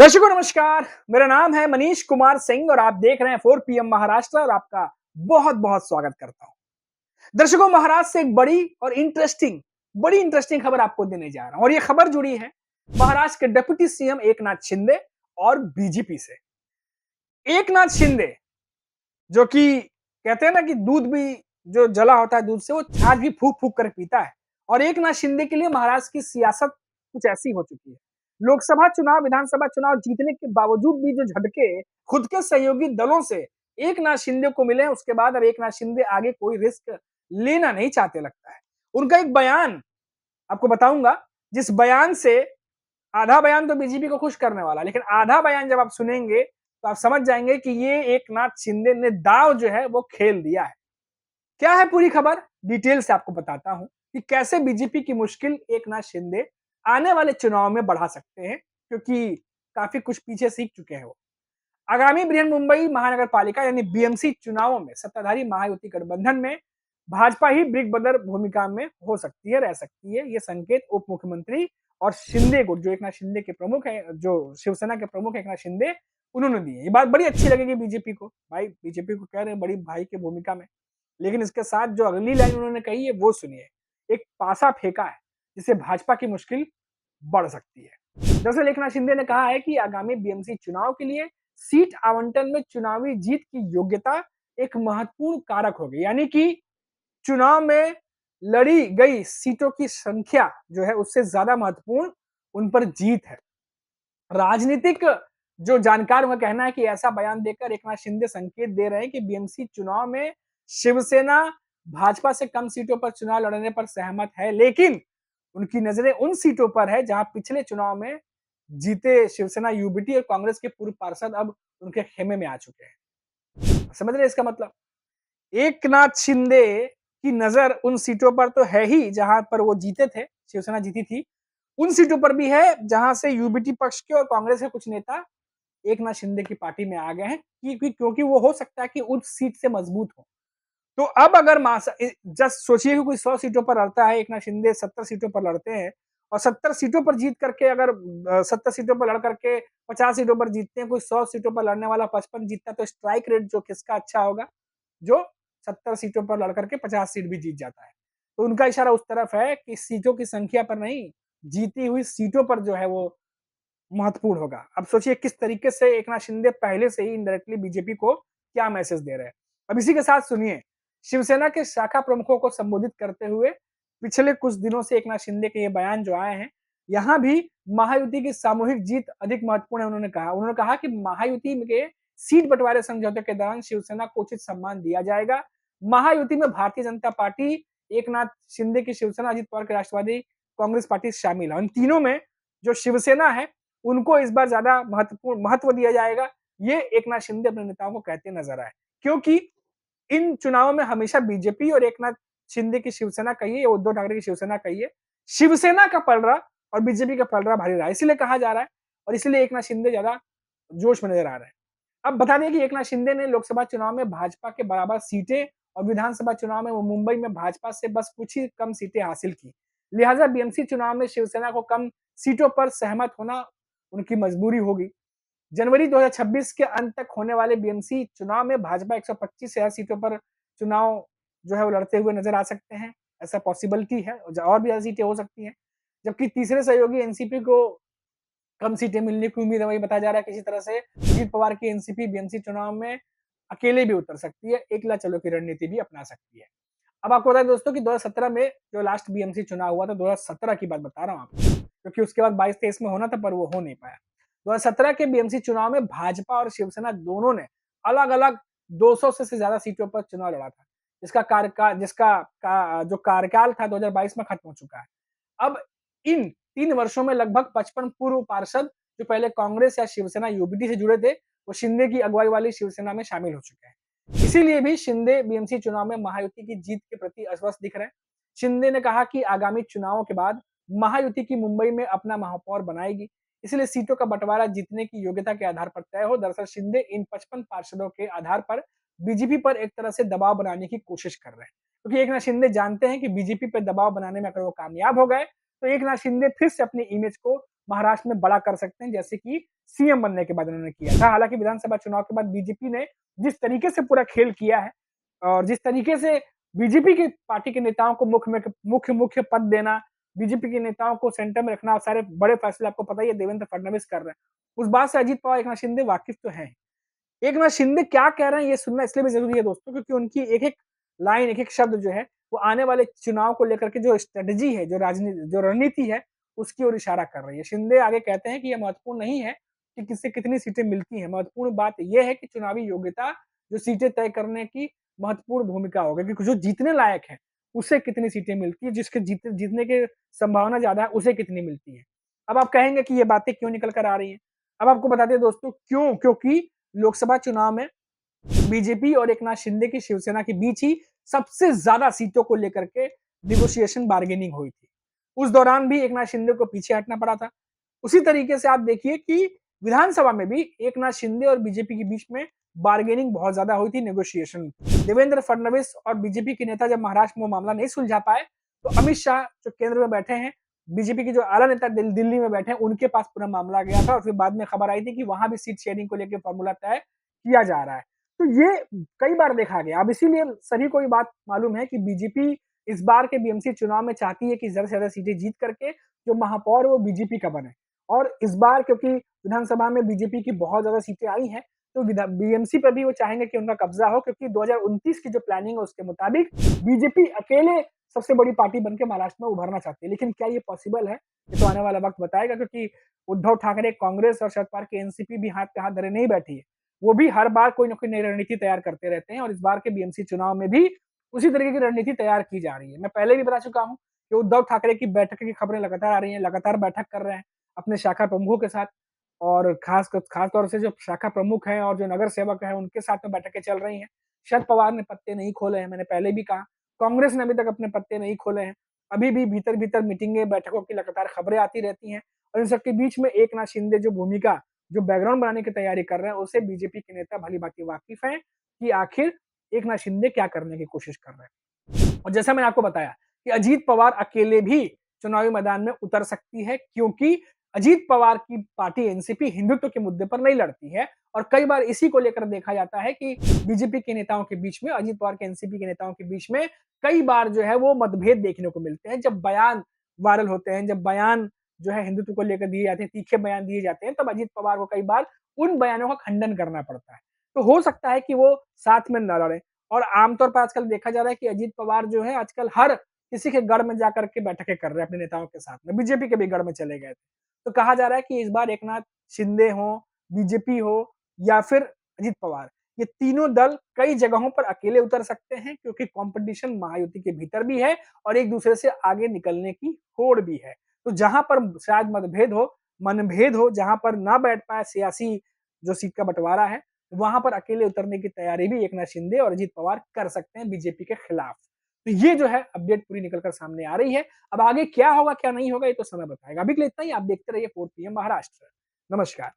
दर्शकों नमस्कार। मेरा नाम है मनीष कुमार सिंह और आप देख रहे हैं 4 पीएम महाराष्ट्र और आपका बहुत बहुत स्वागत करता हूं। दर्शकों, महाराष्ट्र से एक बड़ी इंटरेस्टिंग खबर आपको देने जा रहा हूं और ये खबर जुड़ी है महाराष्ट्र के डिप्टी सीएम एकनाथ शिंदे और बीजेपी से। एकनाथ शिंदे जो कि कहते हैं ना कि दूध भी जो जला होता है दूध से, वो छाछ भी फूक फूक कर पीता है। और एकनाथ शिंदे के लिए महाराष्ट्र की सियासत कुछ ऐसी हो चुकी है। लोकसभा चुनाव, विधानसभा चुनाव जीतने के बावजूद भी जो झटके खुद के सहयोगी दलों से एकनाथ शिंदे को मिले हैं, उसके बाद अब एकनाथ शिंदे आगे कोई रिस्क लेना नहीं चाहते लगता है। उनका एक बयान आपको बताऊंगा, जिस बयान से आधा बयान तो बीजेपी को खुश करने वाला, लेकिन आधा बयान जब आप सुनेंगे तो आप समझ जाएंगे कि ये एकनाथ शिंदे ने दांव जो है वो खेल दिया है। क्या है पूरी खबर, डिटेल से आपको बताता हूं कि कैसे बीजेपी की मुश्किल एकनाथ शिंदे आने वाले चुनाव में बढ़ा सकते हैं, क्योंकि काफी कुछ पीछे सीख चुके हैं वो। आगामी बृहन मुंबई महानगर पालिका यानी बीएमसी चुनावों में सत्ताधारी महायुति गठबंधन में भाजपा ही ब्रिक बदर भूमिका में हो सकती है, रह सकती है। ये संकेत उप मुख्यमंत्री और शिंदे को, जो एकनाथ शिंदे के प्रमुख है, जो शिवसेना के प्रमुख एकनाथ शिंदे, उन्होंने दी है। ये बात बड़ी अच्छी लगेगी बीजेपी को। भाई बीजेपी को कह रहे हैं बड़ी भाई की भूमिका में, लेकिन इसके साथ जो अगली लाइन उन्होंने कही है वो सुनिए। एक पासा फेंका है जिससे भाजपा की मुश्किल बढ़ सकती है। दरअसल एकनाथ शिंदे ने कहा है कि आगामी बीएमसी चुनाव के लिए सीट आवंटन में चुनावी जीत की योग्यता एक महत्वपूर्ण कारक होगी, यानी कि चुनाव में लड़ी गई सीटों की संख्या जो है उससे ज्यादा महत्वपूर्ण उन पर जीत है। राजनीतिक जो जानकार का कहना है कि ऐसा बयान देकर एकनाथ शिंदे संकेत दे रहे हैं कि बीएमसी चुनाव में शिवसेना भाजपा से कम सीटों पर चुनाव लड़ने पर सहमत है, लेकिन उनकी नजरें उन सीटों पर है जहां पिछले चुनाव में जीते शिवसेना यूबीटी और कांग्रेस के पूर्व पार्षद अब उनके खेमे में आ चुके हैं। समझ रहे हैं इसका मतलब? एकनाथ शिंदे की नजर उन सीटों पर तो है ही जहां पर वो जीते थे, शिवसेना जीती थी। उन सीटों पर भी है जहां से यूबीटी पक्ष के और कांग्रेस के कुछ नेता एकनाथ शिंदे की पार्टी में आ गए हैं, क्योंकि वो हो सकता है कि उस सीट से मजबूत हो। तो अब अगर जस्ट सोचिए कि कोई 100 सीटों पर लड़ता है, एकनाथ शिंदे 70 सीटों पर लड़ते हैं और 70 सीटों पर जीत करके, अगर 70 सीटों पर लड़ करके 50 सीटों पर जीतते हैं, कोई 100 सीटों पर लड़ने वाला 55 जीतता है, तो स्ट्राइक रेट जो किसका अच्छा होगा? जो 70 सीटों पर लड़ करके 50 सीट भी जीत जाता है। तो उनका इशारा उस तरफ है कि सीटों की संख्या पर नहीं, जीती हुई सीटों पर जो है वो महत्वपूर्ण होगा। अब सोचिए किस तरीके से एकनाथ शिंदे पहले से ही इनडायरेक्टली बीजेपी को क्या मैसेज दे रहे हैं। अब इसी के साथ सुनिए, शिवसेना के शाखा प्रमुखों को संबोधित करते हुए पिछले कुछ दिनों से एकनाथ शिंदे के ये बयान जो आए हैं, यहाँ भी महायुति की सामूहिक जीत अधिक महत्वपूर्ण है। उन्होंने कहा कि महायुति के सीट बंटवारे समझौते के दौरान शिवसेना को उचित सम्मान दिया जाएगा। महायुति में भारतीय जनता पार्टी, एकनाथ शिंदे की शिवसेना, अजित पवार की राष्ट्रवादी कांग्रेस पार्टी शामिल है। इन तीनों में जो शिवसेना है उनको इस बार ज्यादा महत्व दिया जाएगा, ये एकनाथ शिंदे अपने नेताओं को कहते नजर आए। क्योंकि इन चुनावों में हमेशा बीजेपी और एकनाथ शिंदे की शिवसेना कहिए या उद्धव ठाकरे की शिवसेना कहिए, शिवसेना का पलड़ा और बीजेपी का पलड़ा भारी रहा है, इसीलिए कहा जा रहा है और इसलिए एकनाथ शिंदे ज्यादा जोश में नजर आ रहे हैं। अब बता दें कि एकनाथ शिंदे ने लोकसभा चुनाव में भाजपा के बराबर सीटें और विधानसभा चुनाव में वो मुंबई में भाजपा से बस कुछ ही कम सीटें हासिल की। लिहाजा बीएमसी चुनाव में शिवसेना को कम सीटों पर सहमत होना उनकी मजबूरी होगी। जनवरी 2026 के अंत तक होने वाले बीएमसी चुनाव में भाजपा 125 से 80 सीटों पर चुनाव जो है वो लड़ते हुए नजर आ सकते हैं। ऐसा पॉसिबिलिटी है और भी ज्यादा सीटें हो सकती हैं। जबकि तीसरे सहयोगी एनसीपी को कम सीटें मिलने की उम्मीद है। वही बताया जा रहा है किसी तरह से अजीत पवार की एनसीपी बीएमसी चुनाव में अकेले भी उतर सकती है, एकला चलो की रणनीति भी अपना सकती है। अब आपको बता दें दोस्तों कि 2017 में जो लास्ट बीएमसी चुनाव हुआ था, 2017 की बात बता रहा हूँ आपको, क्योंकि उसके बाद 22-23 में होना था पर वो हो नहीं पाया। 2017 के बीएमसी चुनाव में भाजपा और शिवसेना दोनों ने अलग अलग 200 से ज्यादा सीटों पर चुनाव लड़ा था, जो कार्यकाल था 2022 में खत्म हो चुका है। अब इन 3 वर्षों में लगभग 55 पूर्व पार्षद जो पहले कांग्रेस या शिवसेना यूबीटी से जुड़े थे, वो शिंदे की अगुवाई वाली शिवसेना में शामिल हो चुके हैं। इसीलिए भी शिंदे बीएमसी चुनाव में महायुति की जीत के प्रति आश्वस्त दिख रहे हैं। शिंदे ने कहा कि आगामी चुनावों के बाद महायुति की मुंबई में अपना महापौर बनाएगी, इसलिए सीटों का बंटवारा जीतने की योग्यता के आधार पर तय हो। दरअसल शिंदे इन 55 पार्षदों के आधार पर बीजेपी पर एक तरह से दबाव बनाने की कोशिश कर रहे हैं, क्योंकि एकनाथ शिंदे जानते हैं कि बीजेपी पर दबाव बनाने में अगर वो कामयाब हो गए तो एकनाथ शिंदे फिर से अपनी इमेज को महाराष्ट्र में बड़ा कर सकते हैं, जैसे कि सीएम बनने के बाद उन्होंने किया था। हालाँकि विधानसभा चुनाव के बाद बीजेपी ने जिस तरीके से पूरा खेल किया है और जिस तरीके से बीजेपी की पार्टी के नेताओं को मुख्य पद देना, बीजेपी के नेताओं को सेंटर में रखना, सारे बड़े फैसले आपको पता ही है देवेंद्र फडणवीस कर रहे हैं। उस बात से अजीत पवार, एकनाथ शिंदे वाकिफ तो हैं। एकनाथ शिंदे क्या कह रहे हैं ये सुनना इसलिए भी ज़रूरी है दोस्तों, क्योंकि उनकी एक-एक लाइन, एक-एक शब्द जो है, वो आने वाले चुनाव को लेकर के जो स्ट्रैटेजी है, जो रणनीति है, उसकी ओर इशारा कर रही है। शिंदे आगे कहते हैं कि ये महत्वपूर्ण नहीं है कि किससे कितनी सीटें मिलती हैं, महत्वपूर्ण बात ये है कि चुनावी योग्यता, जो सीटें तय करने की महत्वपूर्ण भूमिका होगी, क्योंकि जो जीतने लायक है, उसे कितनी सीटें मिलती है, जिसके जीतने की संभावना ज़्यादा है, उसे कितनी मिलती है। अब आप कहेंगे कि ये बातें क्यों निकल कर आ रही हैं? अब आपको बताते हैं दोस्तों क्यों? क्योंकि लोकसभा चुनाव में बीजेपी और एकनाथ शिंदे की शिवसेना के बीच ही सबसे ज्यादा सीटों को लेकर के निगोशिएशन बार्गेनिंग हुई थी। उस दौरान भी एकनाथ शिंदे को पीछे हटना पड़ा था। उसी तरीके से आप देखिए कि विधानसभा में भी एकनाथ शिंदे और बीजेपी के बीच में बार्गेनिंग बहुत ज्यादा हुई थी, नेगोशिएशन। देवेंद्र फडणवीस और बीजेपी के नेता जब महाराष्ट्र में वो मामला नहीं सुलझा पाए, तो अमित शाह जो केंद्र में बैठे हैं, बीजेपी के जो आला नेता दिल्ली में बैठे हैं, उनके पास पूरा मामला गया था और फिर बाद में खबर आई थी कि वहां भी सीट शेयरिंग को लेकर फॉर्मूला तय किया जा रहा है। तो ये कई बार देखा गया। अब इसीलिए सभी को ये बात मालूम है कि बीजेपी इस बार के बीएमसी चुनाव में चाहती है कि ज्यादा से ज्यादा सीटें जीत करके जो महापौर है वो बीजेपी का बने। और इस बार क्योंकि विधानसभा में बीजेपी की बहुत ज्यादा सीटें आई हैं, तो बीएमसी पर भी वो चाहेंगे कि उनका कब्जा हो, क्योंकि 2029 की जो प्लानिंग है उसके मुताबिक बीजेपी अकेले सबसे बड़ी पार्टी बनकर महाराष्ट्र में उभरना चाहती है। लेकिन क्या ये पॉसिबल है, ये तो आने वाला वक्त बताएगा, क्योंकि उद्धव ठाकरे, कांग्रेस और शरद पवार की एनसीपी भी हाथ पे हाथ धरे नहीं बैठी है। वो भी हर बार कोई ना कोई नई रणनीति तैयार करते रहते हैं और इस बार के बीएमसी चुनाव में भी उसी तरीके की रणनीति तैयार की जा रही है। मैं पहले भी बता चुका हूं कि उद्धव ठाकरे की बैठक की खबरें लगातार आ रही हैं, लगातार बैठक कर रहे हैं अपने शाखा प्रमुखों के साथ, और खास तौर से जो शाखा प्रमुख हैं और जो नगर सेवक हैं उनके साथ में बैठकें चल रही हैं। शरद पवार ने पत्ते नहीं खोले हैं, मैंने पहले भी कहा। कांग्रेस ने अभी तक अपने पत्ते नहीं खोले हैं। अभी भी भीतर भीतर मीटिंगें, बैठकों की लगातार खबरें आती रहती हैं और इन सबके बीच में एकनाथ शिंदे जो बैकग्राउंड बनाने की तैयारी कर रहे हैं, उसे बीजेपी के नेता भली-भांति वाकिफ हैं कि आखिर एकनाथ शिंदे क्या करने की कोशिश कर रहे हैं। और जैसा मैंने आपको बताया कि अजीत पवार अकेले भी चुनावी मैदान में उतर सकती है, क्योंकि अजीत पवार की पार्टी एनसीपी हिंदुत्व के मुद्दे पर नहीं लड़ती है और कई बार इसी को लेकर देखा जाता है कि बीजेपी के नेताओं के बीच में, अजीत पवार के एनसीपी के नेताओं के बीच में कई बार जो है वो मतभेद देखने को मिलते हैं। जब बयान वायरल होते हैं, जब बयान जो है हिंदुत्व को लेकर दिए जाते हैं, तीखे बयान दिए जाते हैं, तब अजीत पवार को कई बार उन बयानों का खंडन करना पड़ता है। तो हो सकता है कि वो साथ में न लड़े। और आमतौर पर आजकल देखा जा रहा है कि अजीत पवार जो है आजकल हर किसी के गढ़ में जाकर के बैठकें कर रहे हैं अपने नेताओं के साथ में। बीजेपी के भी गढ़ में चले गए थे। तो कहा जा रहा है कि इस बार एकनाथ शिंदे हो, बीजेपी हो या फिर अजीत पवार, ये तीनों दल कई जगहों पर अकेले उतर सकते हैं, क्योंकि कंपटीशन महायुति के भीतर भी है और एक दूसरे से आगे निकलने की होड़ भी है। तो जहां पर शायद मनभेद हो, जहां पर ना बैठ पाए सियासी जो सीट का बंटवारा है, वहां पर अकेले उतरने की तैयारी भी एकनाथ शिंदे और अजीत पवार कर सकते हैं बीजेपी के खिलाफ। तो ये जो है अपडेट पूरी निकलकर सामने आ रही है। अब आगे क्या होगा क्या नहीं होगा ये तो समय बताएगा। अभी के लिए इतना ही। आप देखते रहिए 4 PM महाराष्ट्र। नमस्कार।